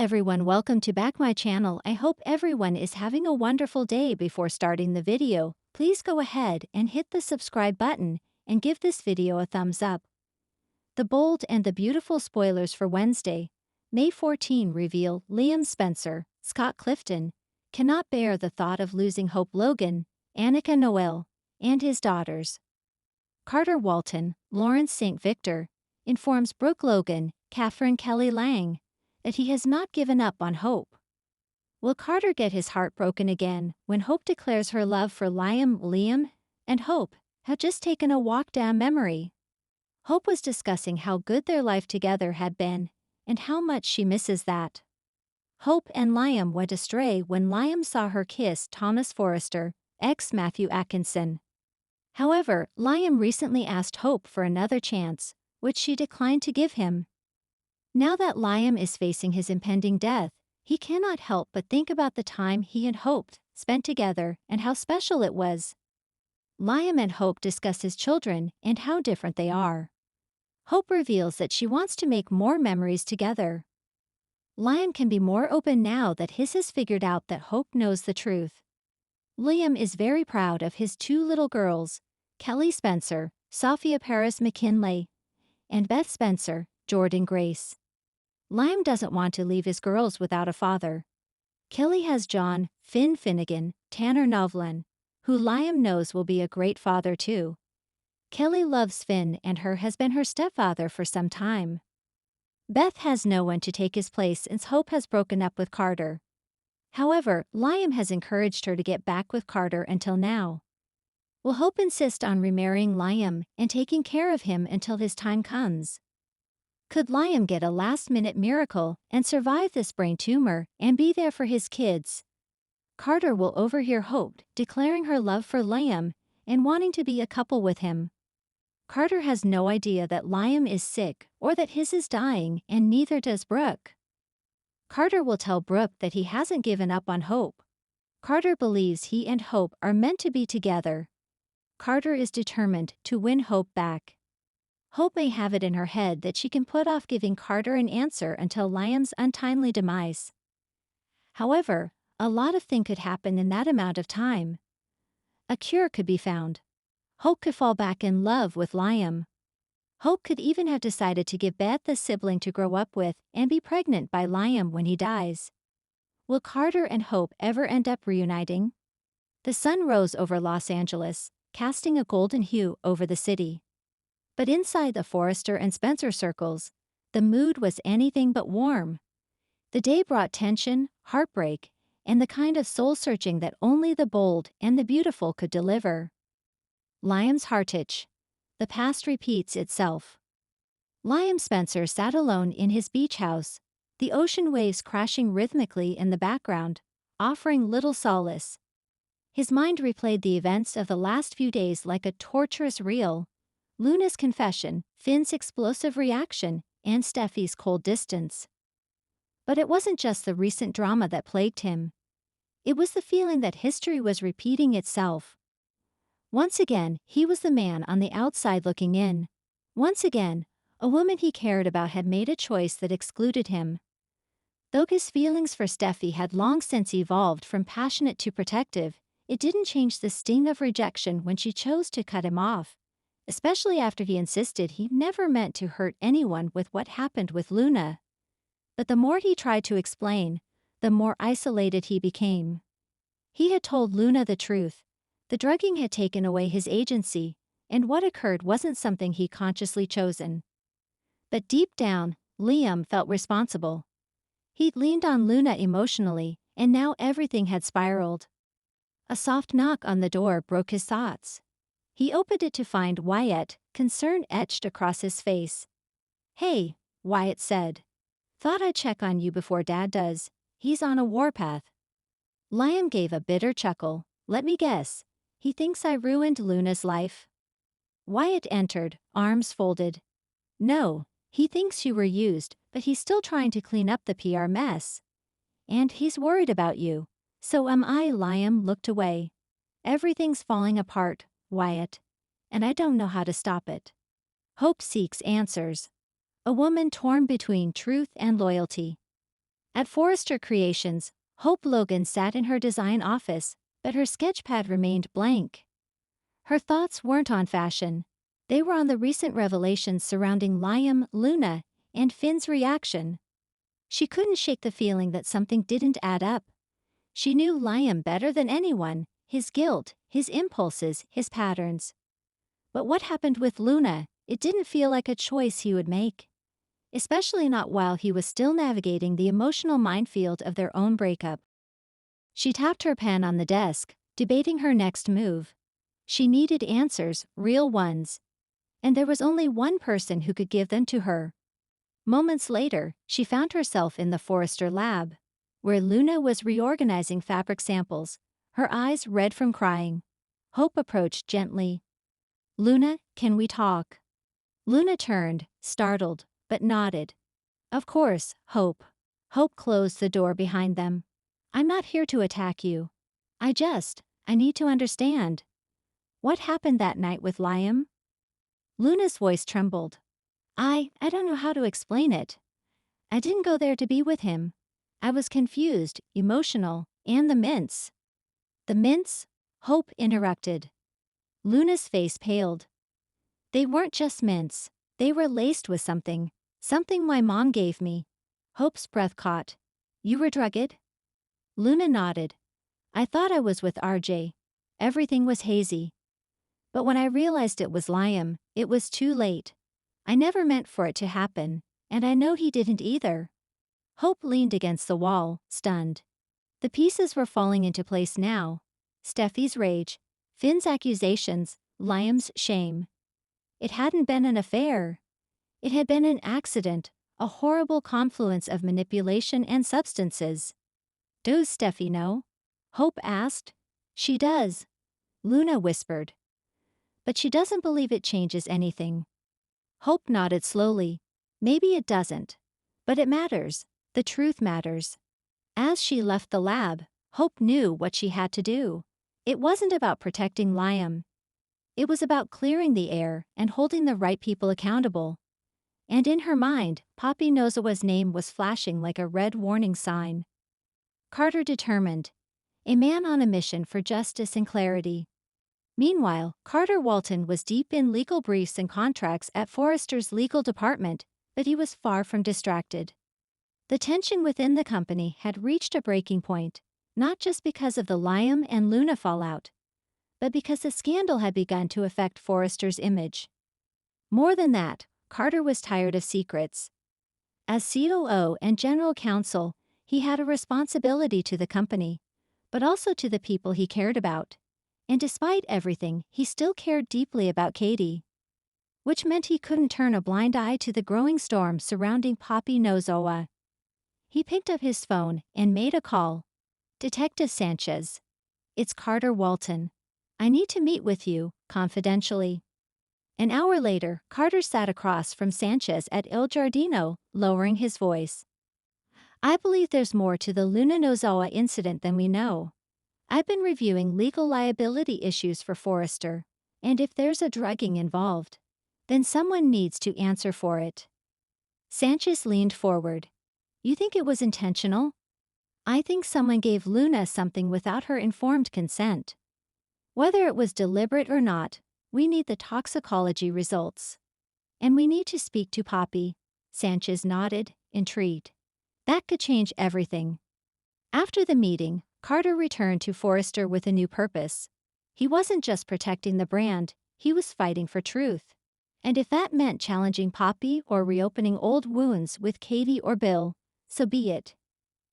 everyone, welcome to back my channel. I hope everyone is having a wonderful day. Before starting the video, please go ahead and hit the subscribe button and give this video a thumbs up. The bold and the beautiful spoilers for Wednesday, May 14 reveal Liam Spencer, Scott Clifton, cannot bear the thought of losing Hope Logan, Annika Noel, and his daughters. Carter Walton, Lawrence St. Victor, informs Brooke Logan, Catherine Kelly Lang, that he has not given up on Hope. Will Carter get his heart broken again when Hope declares her love for Liam? Liam and Hope have just taken a walk down memory. Hope was discussing how good their life together had been and how much she misses that. Hope and Liam went astray when Liam saw her kiss Thomas Forrester, ex-Matthew Atkinson. However, Liam recently asked Hope for another chance, which she declined to give him. Now that Liam is facing his impending death, he cannot help but think about the time he and Hope spent together and how special it was. Liam and Hope discuss his children and how different they are. Hope reveals that she wants to make more memories together. Liam can be more open now that he has figured out that Hope knows the truth. Liam is very proud of his two little girls, Kelly Spencer, Sophia Paris McKinley, and Beth Spencer, Jordan Grace. Liam doesn't want to leave his girls without a father. Kelly has John, Finn Finnegan, Tanner Novlin, who Liam knows will be a great father too. Kelly loves Finn and has been her stepfather for some time. Beth has no one to take his place since Hope has broken up with Carter. However, Liam has encouraged her to get back with Carter until now. Will Hope insist on remarrying Liam and taking care of him until his time comes? Could Liam get a last-minute miracle and survive this brain tumor and be there for his kids? Carter will overhear Hope declaring her love for Liam and wanting to be a couple with him. Carter has no idea that Liam is sick or that his is dying, and neither does Brooke. Carter will tell Brooke that he hasn't given up on Hope. Carter believes he and Hope are meant to be together. Carter is determined to win Hope back. Hope may have it in her head that she can put off giving Carter an answer until Liam's untimely demise. However, a lot of things could happen in that amount of time. A cure could be found. Hope could fall back in love with Liam. Hope could even have decided to give Beth a sibling to grow up with and be pregnant by Liam when he dies. Will Carter and Hope ever end up reuniting? The sun rose over Los Angeles, casting a golden hue over the city. But inside the Forrester and Spencer circles, the mood was anything but warm. The day brought tension, heartbreak, and the kind of soul-searching that only the bold and the beautiful could deliver. Liam's heartache. The past repeats itself. Liam Spencer sat alone in his beach house, the ocean waves crashing rhythmically in the background, offering little solace. His mind replayed the events of the last few days like a torturous reel. Luna's confession, Finn's explosive reaction, and Steffi's cold distance. But it wasn't just the recent drama that plagued him. It was the feeling that history was repeating itself. Once again, he was the man on the outside looking in. Once again, a woman he cared about had made a choice that excluded him. Though his feelings for Steffi had long since evolved from passionate to protective, it didn't change the sting of rejection when she chose to cut him off. Especially after he insisted he never meant to hurt anyone with what happened with Luna. But the more he tried to explain, the more isolated he became. He had told Luna the truth. The drugging had taken away his agency, and what occurred wasn't something he consciously chosen. But deep down, Liam felt responsible. He'd leaned on Luna emotionally, and now everything had spiraled. A soft knock on the door broke his thoughts. He opened it to find Wyatt, concern etched across his face. "Hey," Wyatt said. "Thought I'd check on you before Dad does. He's on a warpath." Liam gave a bitter chuckle. "Let me guess. He thinks I ruined Luna's life?" Wyatt entered, arms folded. "No, he thinks you were used, but he's still trying to clean up the PR mess. And he's worried about you. So am I." Liam looked away. "Everything's falling apart, Wyatt, and I don't know how to stop it." Hope seeks answers. A woman torn between truth and loyalty. At Forrester Creations, Hope Logan sat in her design office, but her sketchpad remained blank. Her thoughts weren't on fashion. They were on the recent revelations surrounding Liam, Luna, and Finn's reaction. She couldn't shake the feeling that something didn't add up. She knew Liam better than anyone, his guilt, his impulses, his patterns. But what happened with Luna? It didn't feel like a choice he would make. Especially not while he was still navigating the emotional minefield of their own breakup. She tapped her pen on the desk, debating her next move. She needed answers, real ones. And there was only one person who could give them to her. Moments later, she found herself in the Forrester lab, where Luna was reorganizing fabric samples, her eyes red from crying. Hope approached gently. "Luna, can we talk?" Luna turned, startled, but nodded. "Of course, Hope." Hope closed the door behind them. "I'm not here to attack you. I need to understand. What happened that night with Liam?" Luna's voice trembled. I don't know how to explain it. I didn't go there to be with him. I was confused, emotional, and the mints." "The mints?" Hope interrupted. Luna's face paled. "They weren't just mints. They were laced with something. Something my mom gave me." Hope's breath caught. "You were drugged?" Luna nodded. "I thought I was with RJ. Everything was hazy. But when I realized it was Liam, it was too late. I never meant for it to happen, and I know he didn't either." Hope leaned against the wall, stunned. The pieces were falling into place now. Steffi's rage, Finn's accusations, Liam's shame. It hadn't been an affair. It had been an accident, a horrible confluence of manipulation and substances. "Does Steffi know?" Hope asked. "She does," Luna whispered. "But she doesn't believe it changes anything." Hope nodded slowly. "Maybe it doesn't. But it matters. The truth matters." As she left the lab, Hope knew what she had to do. It wasn't about protecting Liam. It was about clearing the air and holding the right people accountable. And in her mind, Poppy Nozawa's name was flashing like a red warning sign. Carter determined. A man on a mission for justice and clarity. Meanwhile, Carter Walton was deep in legal briefs and contracts at Forrester's legal department, but he was far from distracted. The tension within the company had reached a breaking point, not just because of the Liam and Luna fallout, but because the scandal had begun to affect Forrester's image. More than that, Carter was tired of secrets. As COO and general counsel, he had a responsibility to the company, but also to the people he cared about. And despite everything, he still cared deeply about Katie. Which meant he couldn't turn a blind eye to the growing storm surrounding Poppy Nozawa. He picked up his phone and made a call. "Detective Sanchez. It's Carter Walton. I need to meet with you, confidentially." An hour later, Carter sat across from Sanchez at Il Giardino, lowering his voice. "I believe there's more to the Luna Nozawa incident than we know. I've been reviewing legal liability issues for Forrester, and if there's a drugging involved, then someone needs to answer for it." Sanchez leaned forward. "You think it was intentional?" "I think someone gave Luna something without her informed consent. Whether it was deliberate or not, we need the toxicology results. And we need to speak to Poppy." Sanchez nodded, intrigued. That could change everything. After the meeting, Carter returned to Forrester with a new purpose. He wasn't just protecting the brand, he was fighting for truth. And if that meant challenging Poppy or reopening old wounds with Katie or Bill, so be it.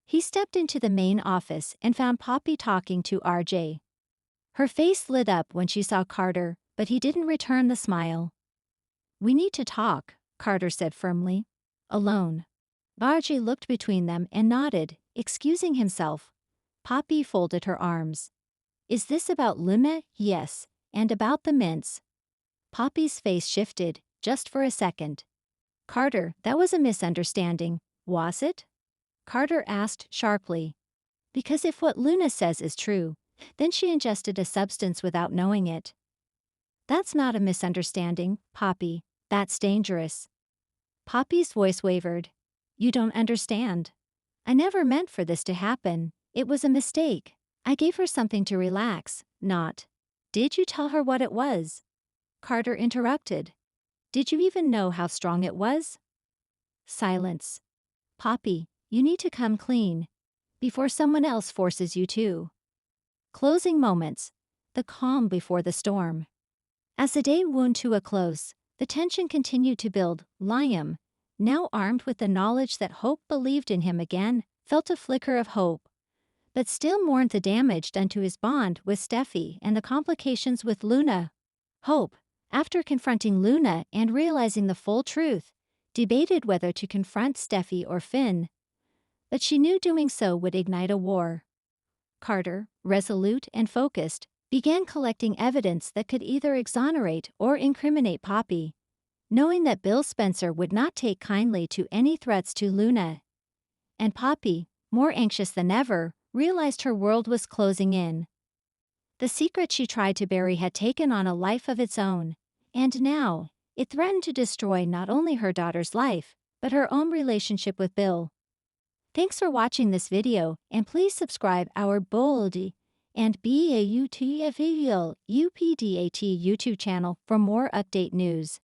He stepped into the main office and found Poppy talking to RJ. Her face lit up when she saw Carter, but he didn't return the smile. "We need to talk," Carter said firmly. "Alone." RJ looked between them and nodded, excusing himself. Poppy folded her arms. "Is this about Luna?" "Yes, and about the mints." Poppy's face shifted, just for a second. "Carter, that was a misunderstanding, was it?" Carter asked sharply. "Because if what Luna says is true, then she ingested a substance without knowing it." "That's not a misunderstanding, Poppy. That's dangerous." Poppy's voice wavered. "You don't understand. I never meant for this to happen. It was a mistake. I gave her something to relax, not. Did you tell her what it was? Carter interrupted. Did you even know how strong it was? Silence. Poppy, you need to come clean. Before someone else forces you to. Closing moments. The calm before the storm. As the day wound to a close, the tension continued to build. Liam, now armed with the knowledge that Hope believed in him again, felt a flicker of hope, but still mourned the damage done to his bond with Steffi and the complications with Luna. Hope, after confronting Luna and realizing the full truth, debated whether to confront Steffi or Finn, but she knew doing so would ignite a war. Carter, resolute and focused, began collecting evidence that could either exonerate or incriminate Poppy, knowing that Bill Spencer would not take kindly to any threats to Luna. And Poppy, more anxious than ever, realized her world was closing in. The secret she tried to bury had taken on a life of its own, and now, it threatened to destroy not only her daughter's life, but her own relationship with Bill. Thanks for watching this video, and please subscribe our Bold and BAUTFEL UPDAT YouTube channel for more update news.